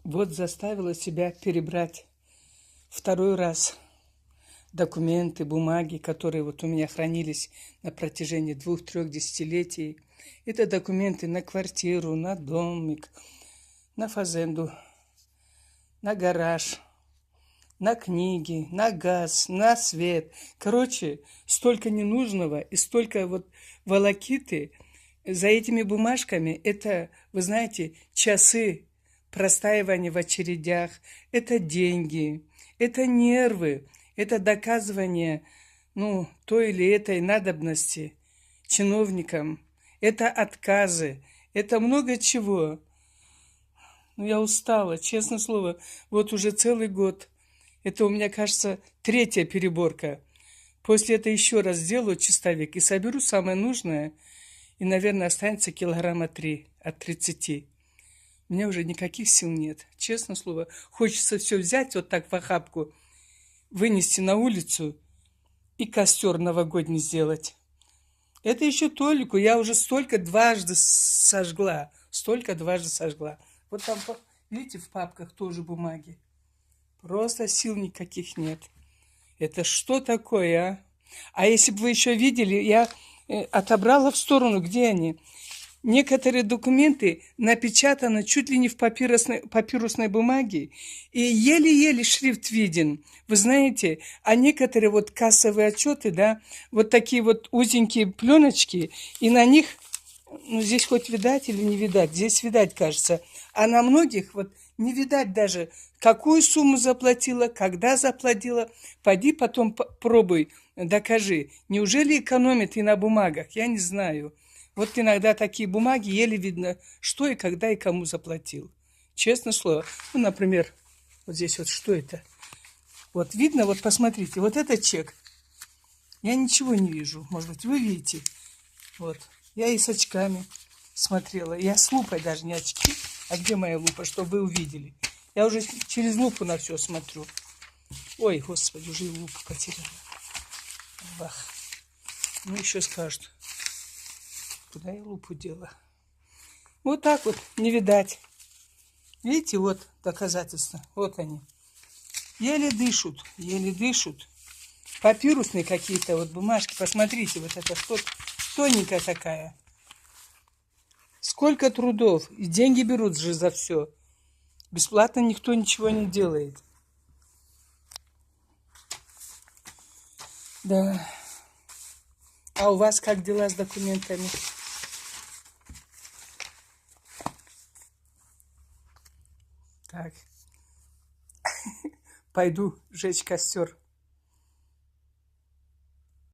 Вот заставила себя перебрать второй раз документы, бумаги, которые вот у меня хранились на протяжении 2-3 десятилетий. Это документы на квартиру, на домик, на фазенду, на гараж, на книги, на газ, на свет. Короче, столько ненужного и столько вот волокиты. За этими бумажками это, вы знаете, часы простаивания в очередях, это деньги, это нервы, это доказывание, той или этой надобности чиновникам, это отказы, это много чего. Я устала, честное слово, вот уже целый год. Это у меня, кажется, 3-я переборка. После этого еще раз сделаю чистовик и соберу самое нужное, и, наверное, останется килограмма 3 от 30. У меня уже никаких сил нет, честное слово. Хочется все взять вот так в охапку, вынести на улицу и костер новогодний сделать. Это еще толику, я уже столько дважды сожгла. Вот там, видите, в папках тоже бумаги. Просто сил никаких нет. Это что такое, а? А если бы вы еще видели, я отобрала в сторону, где они. Некоторые документы напечатаны чуть ли не в папирусной бумаге, и еле-еле шрифт виден. Вы знаете, а некоторые вот кассовые отчеты, да, вот такие вот узенькие пленочки, и на них, здесь хоть видать или не видать, здесь видать, кажется, а на многих вот не видать даже, какую сумму заплатила, когда заплатила. Пойди потом пробуй, докажи. Неужели экономят и на бумагах? Я не знаю. Вот иногда такие бумаги еле видно, что и когда и кому заплатил. Честное слово. Например, вот здесь вот что это? Вот видно, вот посмотрите, вот это чек. Я ничего не вижу. Может быть, вы видите. Вот. Я и с очками смотрела. Я с лупой даже, не очки. А где моя лупа, чтобы вы увидели? Я уже через лупу на все смотрю. Ой, господи, уже и лупу потеряла. Бах. Еще скажут. Куда я лупу дела? Вот так вот, не видать. Видите, вот доказательства. Вот они. Еле дышат, еле дышат. Папирусные какие-то вот бумажки. Посмотрите, вот это что тоненькая такая. Сколько трудов. И деньги берут же за все. Бесплатно никто ничего не делает. Да. А у вас как дела с документами? Так. Пойду жечь костер.